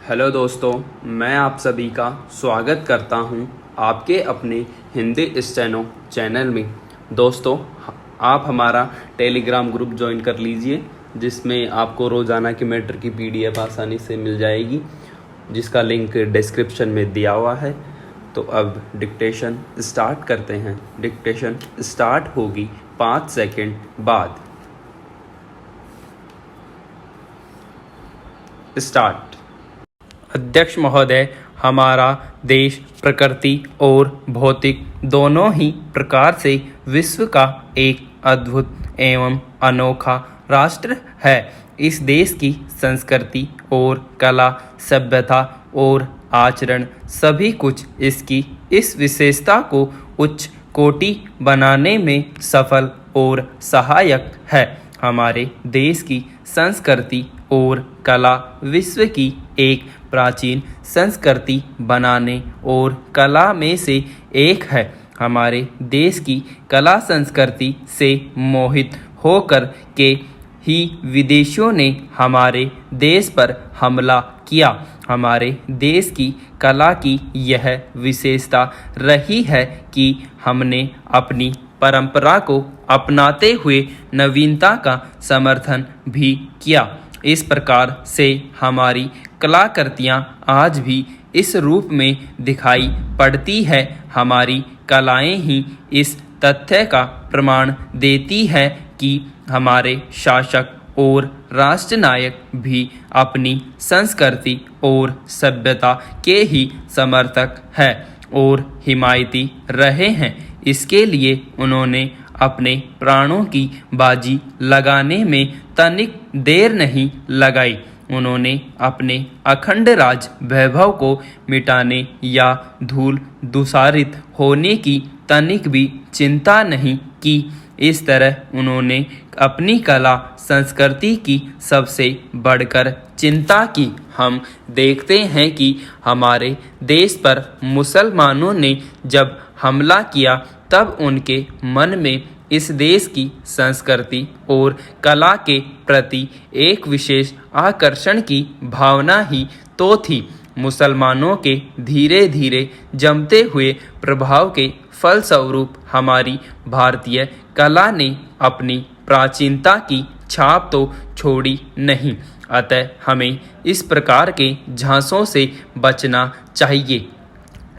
Hello दोस्तों, मैं आप सभी का स्वागत करता हूं आपके अपने हिंदी स्टेनो चैनल में। दोस्तों, आप हमारा टेलीग्राम ग्रुप ज्वाइन कर लीजिए, जिसमें आपको रोज़ाना की मैटर की पीडीएफ आसानी से मिल जाएगी, जिसका लिंक डिस्क्रिप्शन में दिया हुआ है। तो अब डिक्टेशन स्टार्ट करते हैं। डिक्टेशन स्टार्ट होगी 5 सेकंड बाद। स्टार्ट। अध्यक्ष महोदय, हमारा देश प्रकृति और भौतिक दोनों ही प्रकार से विश्व का एक अद्भुत एवं अनोखा राष्ट्र है। इस देश की संस्कृति और कला, सभ्यता और आचरण सभी कुछ इसकी इस विशेषता को उच्च कोटि बनाने में सफल और सहायक है। हमारे देश की संस्कृति और कला विश्व की एक प्राचीन संस्कृति बनाने और कला में से एक है। हमारे देश की कला संस्कृति से मोहित होकर के ही विदेशियों ने हमारे देश पर हमला किया। हमारे देश की कला की यह विशेषता रही है कि हमने अपनी परंपरा को अपनाते हुए नवीनता का समर्थन भी किया। इस प्रकार से हमारी कलाकृतियाँ आज भी इस रूप में दिखाई पड़ती है। हमारी कलाएं ही इस तथ्य का प्रमाण देती है कि हमारे शासक और राष्ट्रनायक भी अपनी संस्कृति और सभ्यता के ही समर्थक हैं और हिमायती रहे हैं। इसके लिए उन्होंने अपने प्राणों की बाजी लगाने में तनिक देर नहीं लगाई। उन्होंने अपने अखंड राज वैभव को मिटाने या धूल दुसारित होने की तनिक भी चिंता नहीं की। इस तरह उन्होंने अपनी कला संस्कृति की सबसे बढ़कर चिंता की। हम देखते हैं कि हमारे देश पर मुसलमानों ने जब हमला किया, तब उनके मन में इस देश की संस्कृति और कला के प्रति एक विशेष आकर्षण की भावना ही तो थी। मुसलमानों के धीरे धीरे जमते हुए प्रभाव के फलस्वरूप हमारी भारतीय कला ने अपनी प्राचीनता की छाप तो छोड़ी नहीं। अतः हमें इस प्रकार के झांसों से बचना चाहिए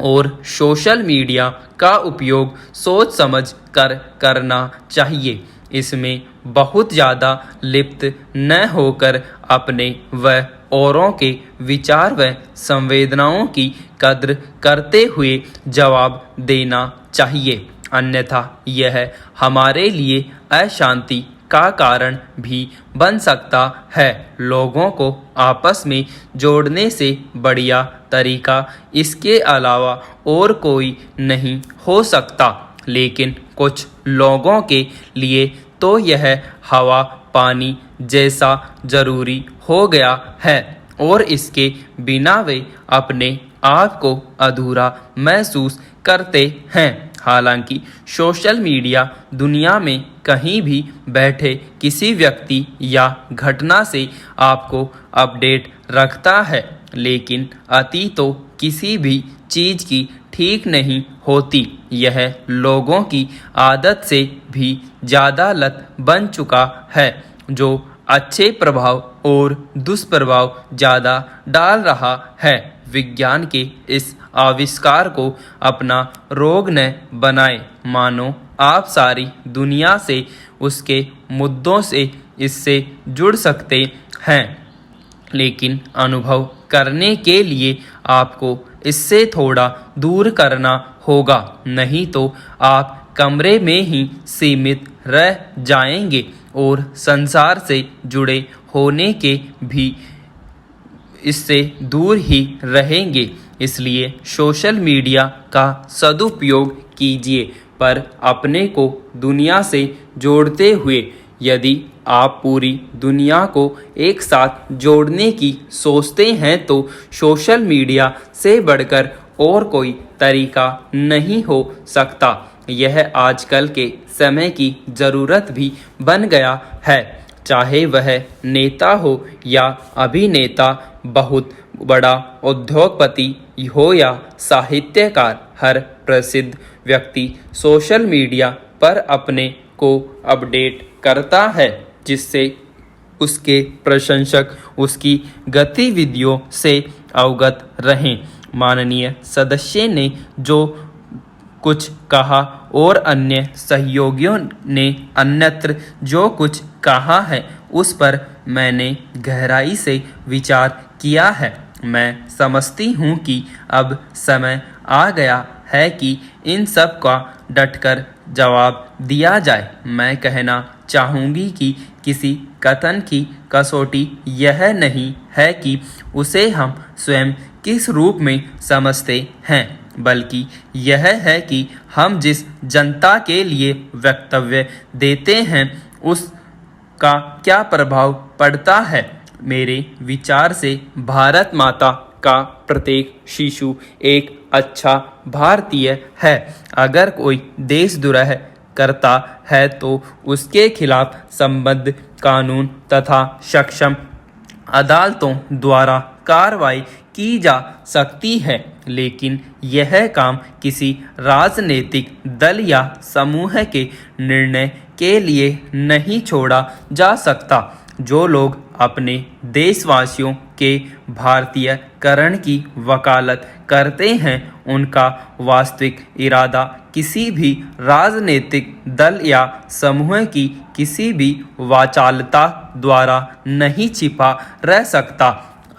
और सोशल मीडिया का उपयोग सोच समझ कर करना चाहिए। इसमें बहुत ज़्यादा लिप्त न होकर अपने व औरों के विचार व संवेदनाओं की कद्र करते हुए जवाब देना चाहिए, अन्यथा यह हमारे लिए अशांति का कारण भी बन सकता है। लोगों को आपस में जोड़ने से बढ़िया तरीका इसके अलावा और कोई नहीं हो सकता। लेकिन कुछ लोगों के लिए तो यह हवा पानी जैसा जरूरी हो गया है और इसके बिना वे अपने आप को अधूरा महसूस करते हैं। हालांकि सोशल मीडिया दुनिया में कहीं भी बैठे किसी व्यक्ति या घटना से आपको अपडेट रखता है, लेकिन अति तो किसी भी चीज़ की ठीक नहीं होती। यह लोगों की आदत से भी ज़्यादा लत बन चुका है, जो अच्छे प्रभाव और दुष्प्रभाव ज़्यादा डाल रहा है। विज्ञान के इस आविष्कार को अपना रोग न बनाए, मानो आप सारी दुनिया से उसके मुद्दों से इससे जुड़ सकते हैं, लेकिन अनुभव करने के लिए आपको इससे थोड़ा दूर करना होगा। नहीं तो आप कमरे में ही सीमित रह जाएंगे और संसार से जुड़े होने के भी इससे दूर ही रहेंगे। इसलिए सोशल मीडिया का सदुपयोग कीजिए, पर अपने को दुनिया से जोड़ते हुए। यदि आप पूरी दुनिया को एक साथ जोड़ने की सोचते हैं तो सोशल मीडिया से बढ़कर और कोई तरीका नहीं हो सकता। यह आजकल के समय की ज़रूरत भी बन गया है। चाहे वह नेता हो या अभिनेता, बहुत बड़ा उद्योगपति हो या साहित्यकार, हर प्रसिद्ध व्यक्ति सोशल मीडिया पर अपने को अपडेट करता है, जिससे उसके प्रशंसक उसकी गतिविधियों से अवगत रहें। माननीय सदस्य ने जो कुछ कहा और अन्य सहयोगियों ने अन्यत्र जो कुछ कहा है, उस पर मैंने गहराई से विचार किया है। मैं समझती हूँ कि अब समय आ गया है कि इन सब का डटकर जवाब दिया जाए। मैं कहना चाहूँगी कि किसी कथन की कसौटी यह नहीं है कि उसे हम स्वयं किस रूप में समझते हैं, बल्कि यह है कि हम जिस जनता के लिए वक्तव्य देते हैं उसका क्या प्रभाव पड़ता है। मेरे विचार से भारत माता का प्रत्येक शिशु एक अच्छा भारतीय है। अगर कोई देशद्रोह करता है तो उसके खिलाफ संबद्ध कानून तथा सक्षम अदालतों द्वारा कार्रवाई की जा सकती है, लेकिन यह काम किसी राजनीतिक दल या समूह के निर्णय के लिए नहीं छोड़ा जा सकता। जो लोग अपने देशवासियों के भारतीयकरण की वकालत करते हैं, उनका वास्तविक इरादा किसी भी राजनीतिक दल या समूह की किसी भी वाचालता द्वारा नहीं छिपा रह सकता।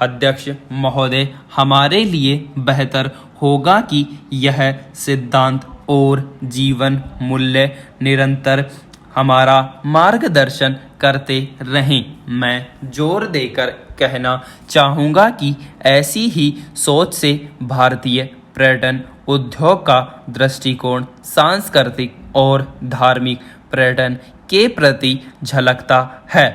अध्यक्ष महोदय, हमारे लिए बेहतर होगा कि यह सिद्धांत और जीवन मूल्य निरंतर हमारा मार्गदर्शन करते रहें। मैं जोर देकर कहना चाहूँगा कि ऐसी ही सोच से भारतीय पर्यटन उद्योग का दृष्टिकोण सांस्कृतिक और धार्मिक पर्यटन के प्रति झलकता है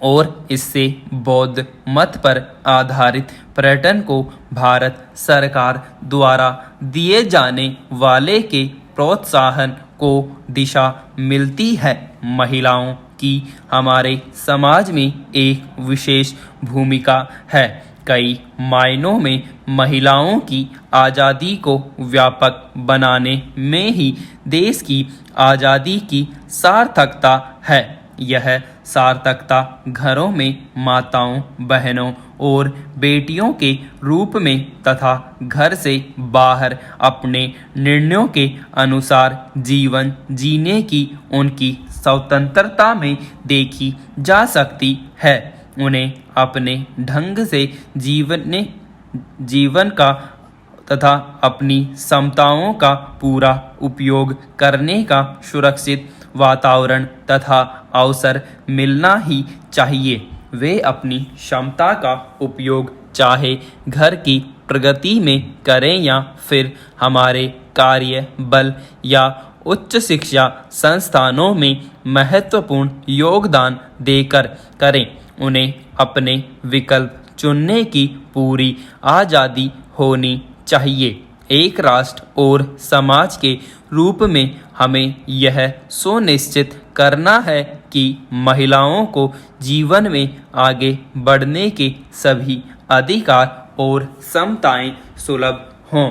और इससे बौद्ध मत पर आधारित पर्यटन को भारत सरकार द्वारा दिए जाने वाले के प्रोत्साहन को दिशा मिलती है। महिलाओं की हमारे समाज में एक विशेष भूमिका है। कई मायनों में महिलाओं की आज़ादी को व्यापक बनाने में ही देश की आज़ादी की सार्थकता है। यह सार्थकता घरों में माताओं, बहनों और बेटियों के रूप में तथा घर से बाहर अपने निर्णयों के अनुसार जीवन जीने की उनकी स्वतंत्रता में देखी जा सकती है। उन्हें अपने ढंग से जीवन का तथा अपनी क्षमताओं का पूरा उपयोग करने का सुरक्षित वातावरण तथा अवसर मिलना ही चाहिए। वे अपनी क्षमता का उपयोग चाहे घर की प्रगति में करें या फिर हमारे कार्य बल या उच्च शिक्षा संस्थानों में महत्वपूर्ण योगदान देकर करें। उन्हें अपने विकल्प चुनने की पूरी आज़ादी होनी चाहिए। एक राष्ट्र और समाज के रूप में हमें यह सुनिश्चित करना है कि महिलाओं को जीवन में आगे बढ़ने के सभी अधिकार और समताएं सुलभ हों।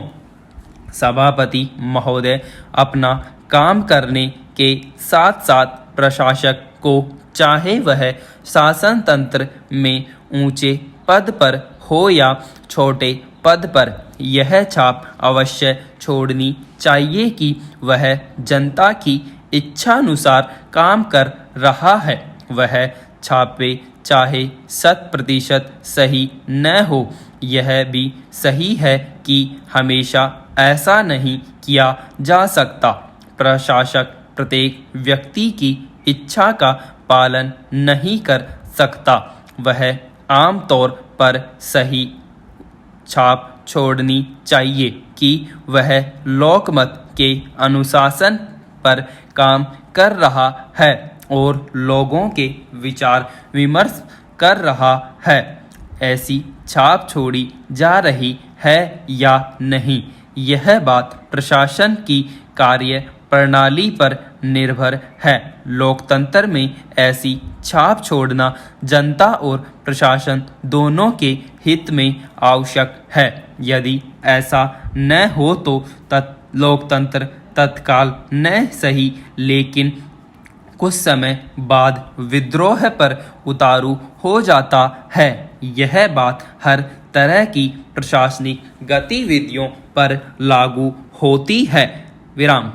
सभापति महोदय, अपना काम करने के साथ साथ प्रशासक को, चाहे वह शासन तंत्र में ऊंचे पद पर हो या छोटे पद पर, यह छाप अवश्य छोड़नी चाहिए कि वह जनता की इच्छानुसार काम कर रहा है। वह छापे चाहे 100% सही न हो। यह भी सही है कि हमेशा ऐसा नहीं किया जा सकता। प्रशासक प्रत्येक व्यक्ति की इच्छा का पालन नहीं कर सकता। वह आमतौर पर सही छाप छोड़नी चाहिए कि वह लोकमत के अनुशासन पर काम कर रहा है और लोगों के विचार विमर्श कर रहा है। ऐसी छाप छोड़ी जा रही है या नहीं, यह बात प्रशासन की कार्य प्रणाली पर निर्भर है। लोकतंत्र में ऐसी छाप छोड़ना जनता और प्रशासन दोनों के हित में आवश्यक है। यदि ऐसा न हो तो लोकतंत्र तत्काल न सही लेकिन कुछ समय बाद विद्रोह पर उतारू हो जाता है। यह बात हर तरह की प्रशासनिक गतिविधियों पर लागू होती है। विराम।